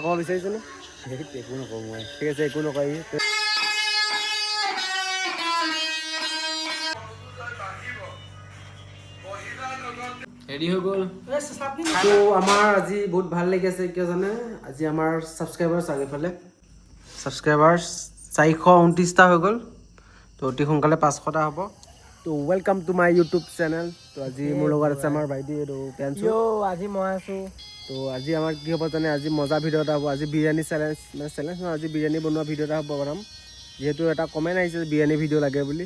ক'ব বিচাৰিছেনে? একো নকওঁ মই। ঠিক আছে, একো নকয়। ৰেডি হৈ গ'ল। তো আমাৰ আজি বহুত ভাল লাগি আছে, কিয় জানে? আজি আমাৰ ছাবস্ক্ৰাইবাৰ চাৰিওফালে ছাবস্ক্ৰাইবাৰ 429টা হৈ গ'ল। তো অতি সোনকালে 500টা হ'ব। তো welcome to my YouTube channel. তো আজি মোৰ লগত আছে আমাৰ ভাইটি এইটো পেঞ্চু। আজি মই আছোঁ। তো আজি আমাৰ কি হ'ব জানে? আজি মজা ভিডিঅ' এটা হ'ব। আজি বিৰিয়ানী চেলেঞ্জ নহয়, আজি বিৰিয়ানী বনোৱা ভিডিঅ' এটা হ'ব বনাম। যিহেতু এটা কমেণ্ট আহিছে বিৰিয়ানী ভিডিঅ' লাগে বুলি।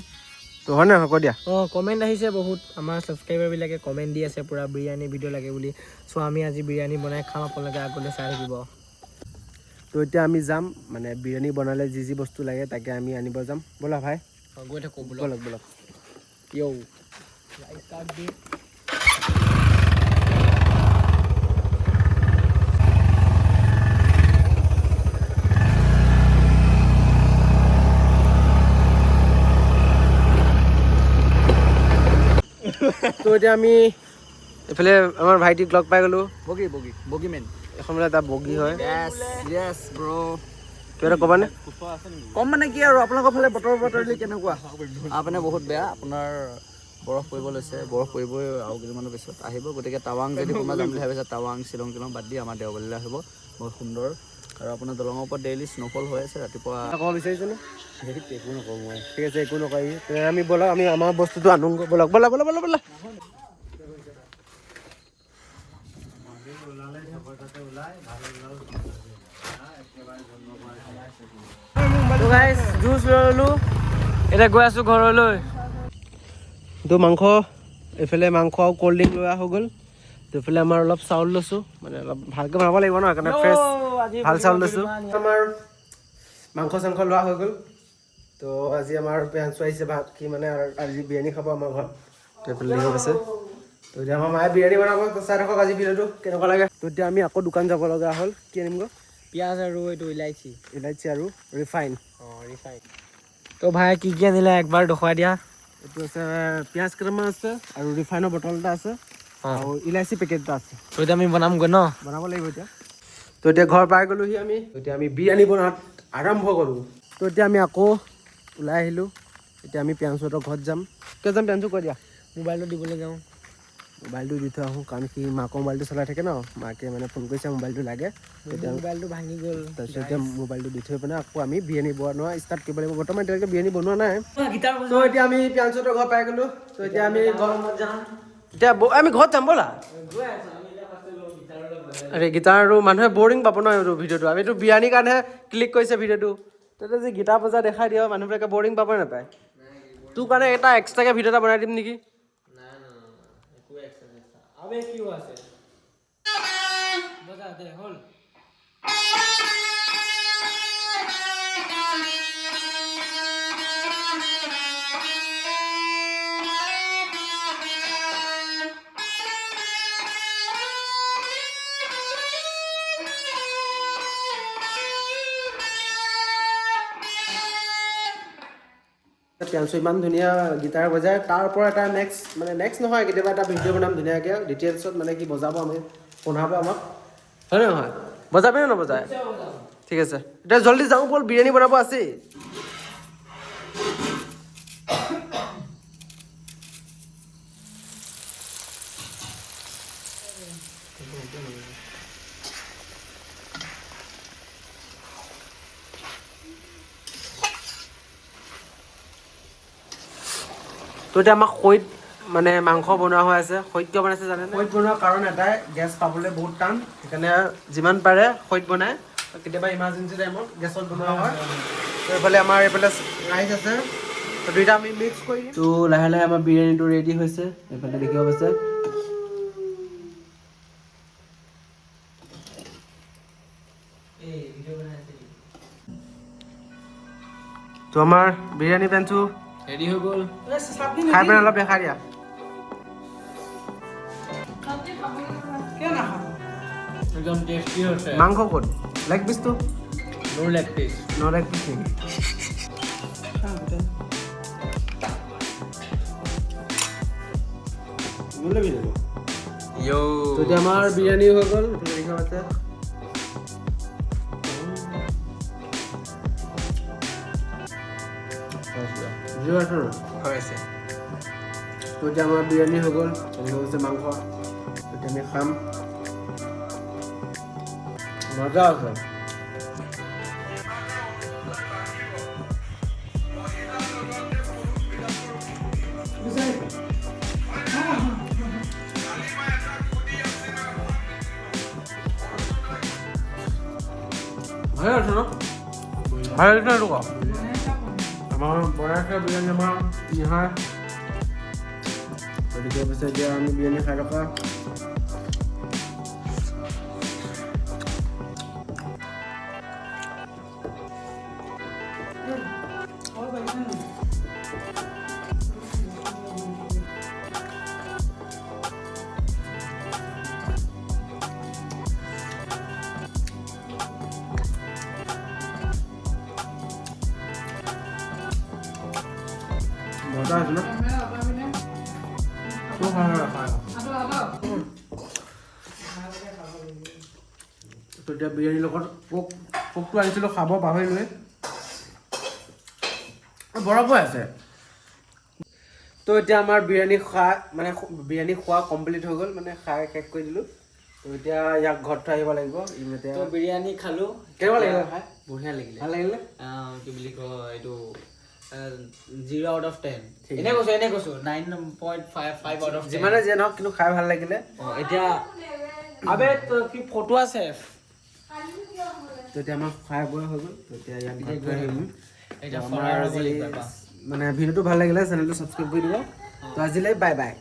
তো হয় নহয়, হ'ব দিয়া। কমেণ্ট আহিছে বহুত, আমাৰ ছাবস্ক্ৰাইবাৰবিলাকে কমেণ্ট দি আছে পূৰা বিৰিয়ানী ভিডিঅ' লাগে বুলি। চ' আমি আজি বিৰিয়ানী বনাই খাম, আপোনালোকে আগলৈ চাই থাকিব। তো এতিয়া আমি যাম, মানে বিৰিয়ানী বনালে যি যি বস্তু লাগে তাকে আমি আনিব যাম। ব'লা ভাই, গৈ থাকোঁ ব'লক। ষ্টাৰ্ট দি তো এতিয়া আমি এইফালে আমাৰ ভাইটিক লগ পাই গ'লোঁ। বগীমেন এখন বোলে এটা বগী হয়। য়েছ ব্ৰ'। কিবা এটা ক'বানে? কম মানে কি আৰু, আপোনালোকৰ ফালে বতৰলি কেনেকুৱা? মানে বহুত বেয়া, আপোনাৰ বৰফ পৰিব লৈছে, বৰফ পৰিবই আৰু কেইদিনমানৰ পিছত আহিব। গতিকে টাৱাং যদি কোনোবা যাম বুলি ভাবিছে, টাৱাং শ্বিলং বাদ দি আমাৰ দেওবাৰীলৈ আহিব। বহুত সুন্দৰ, আৰু আপোনাৰ দলঙৰ ওপৰত ডেইলি স্ন'ফল হৈ আছে ৰাতিপুৱা। ক'ব বিচাৰিছেনে? একো নকওঁ মই। ঠিক আছে, একো নকয়। আমি ব'লক, আমি আমাৰ বস্তুটো আনোগৈ। ব'লা। জুচ লৈ ল'লোঁ, এতিয়া গৈ আছোঁ ঘৰলৈ। তো মাংস, এইফালে মাংস আৰু ক'ল্ড ড্ৰিংক লোৱা হৈ গ'ল। তো এইফালে আমাৰ অলপ চাউল লৈছোঁ, মানে অলপ ভালকৈ বনাব লাগিব ন, সেইকাৰণে ফ্ৰেছ ভাল চাউল লৈছোঁ। আমাৰ মাংস চাংস লোৱা হৈ গ'ল। তো আজি আমাৰ পেঞ্চু আহিছে, ভাত কি মানে আজি বিৰিয়ানী খাব আমাৰ ঘৰত। তো এইফালে লিখক আছে। তো এতিয়া আমাৰ মায়ে বিৰিয়ানী বনাব, তো চাই থাকক আজি ভিডিঅ'টো কেনেকুৱা লাগে। তো এতিয়া আমি আকৌ দোকান যাব লগা হ'ল। কি আনিমগৈ? পিঁয়াজ আৰু এইটো ইলাইচি আৰু ৰিফাইন। তো ভাই কি আনিলে একবাৰ দেখুৱাই দিয়া। এইটো আছে পিঁয়াজ কেইটামান আছে, আৰু ৰিফাইনৰ বটল এটা আছে, আৰু ইলাচি পেকেট এটা আছে। তো এতিয়া আমি বনামগৈ ন? বনাব লাগিব এতিয়া। তো এতিয়া ঘৰ পাই গ'লোহি আমি। এতিয়া আমি বিৰিয়ানী বনোৱাত আৰম্ভ কৰোঁ। তো এতিয়া আমি আকৌ ওলাই আহিলোঁ। এতিয়া আমি পেঞ্চুহঁতৰ ঘৰত যাম। কিয় যাম পেঞ্চু, কৈ দিয়া। মোবাইলটো দিবলৈ যাওঁ। মোবাইলটো দি থৈ আহোঁ, কাৰণ সি মাকৰ মোবাইলটো চলাই থাকে ন। মাকে মানে ফোন কৰিছে মোবাইলটো লাগে। তেতিয়া মোবাইলটো ভাঙি গ'ল। তাৰপিছত এতিয়া মোবাইলটো দি থৈ পিনে আকৌ আমি বিৰিয়ানী বনোৱা ষ্টাৰ্ট কৰিব লাগিব। বৰ্তমান এতিয়ালৈকে বিৰিয়ানী বনোৱা নাই। তো এতিয়া আমি পেঞ্চুহঁতৰ ঘৰ পাই গ'লোঁ। তো এতিয়া আমি আমি ঘৰত যাম, ব'লা। আৰে গীটাৰ আৰু মানুহে বৰিং পাব ন এইটো ভিডিঅ'টো। আমিতো বিৰিয়ানীৰ কাৰণেহে ক্লিক কৰিছে ভিডিঅ'টো। তেতিয়া যে গীটাৰ বজাই দেখাই দিয়, মানুহবিলাকে বৰিং পাব নাপায়? তোৰ কাৰণে এটা এক্সট্ৰাকৈ ভিডিঅ' এটা বনাই দিম নেকি? পেঞ্চু ইমান ধুনীয়া গীটাৰ বজায়, তাৰ পৰা এটা নেক্সট নহয়, কেতিয়াবা এটা ভিডিঅ' বনাম ধুনীয়াকৈ ডিটেইলছত, মানে কি বজাব, আমি শুনাব আমাক, হয় নহয়? বজাবি নে নবজায়? ঠিক আছে, এতিয়া জল্দি যাওঁ ব'ল, বিৰিয়ানী বনাব আছেই। তো এতিয়া আমাক খৈত মানে মাংস বনোৱা হৈ আছে। খৈত কিয় বনাইছে জানে? খৈত বনোৱাৰ কাৰণ এটাই, গেছ পাবলৈ বহুত টান, সেইকাৰণে যিমান পাৰে খৈত বনায়। কেতিয়াবা ইমাৰ্জেঞ্চি টাইমত গেছত বনোৱা হয়। তো এইফালে আমাৰ ৰাইচ আছে, তো দুইটা আমি মিক্স কৰি দিম। তো লাহে লাহে আমাৰ বিৰিয়ানীটো ৰেডি হৈছে, এইফালে দেখিব পাইছে। তো আমাৰ বিৰিয়ানী পেঞ্চু ৰেডি হৈ গ'ল। খাই পেলাই অলপ দেখাই দিয়া। একদম টেষ্টি হৈছে। মাংস ক'ত? লেগ পিচটো? নো লেগ পিচ। নো লেগ পিচ নেকি? তো এতিয়া আমাৰ বিৰিয়ানী হৈ গ'ল। জিৰ' আছে ন হৈ আছে তো এতিয়া আমাৰ বিৰিয়ানী হৈ গ'ল এনেকৈ হৈছে মাংস এতিয়া আমি খাম মজা আছে ভালে আছে ন ভালে আছে এইটো কোৱা আমাৰ বনাইছে বিৰিয়ানী আমাৰ নিহাৰ গতিকে পিছে এতিয়া আমি বিৰিয়ানী খাই থকা মজা আছে ন খুব ভাল খাই তো এতিয়া বিৰিয়ানীৰ লগত পোকটো আনিছিলোঁ খাব পাহৰিলোৱে বৰফ হৈ আছে তো এতিয়া আমাৰ বিৰিয়ানী খোৱা কমপ্লিট হৈ গ'ল মানে খাই শেষ কৰি দিলোঁ তো এতিয়া ইয়াক ঘৰত থৈ আহিব লাগিব এতিয়া তো বিৰিয়ানী খালোঁ কেনেকুৱা লাগিলে খাই বঢ়িয়া লাগিলে ভাল লাগিলে কি বুলি কয় এইটো 0 out of 10 এনে কৈছোঁ 9.5 out of 10 যিমানে যিয়ে নহওক কিন্তু খাই ভাল লাগিলে এতিয়া আবে তো কি ফটো আছে তো এতিয়া আমাৰ খাই বোৱা হৈ গ'ল তো এতিয়া ইয়াক ঘৰত থৈ আহিম এতিয়া আমাৰ আজি মানে ভিডিঅ'টো ভাল লাগিলে চেনেলটো ছাবস্ক্ৰাইব কৰি দিব তো আজিলৈ বাই বাই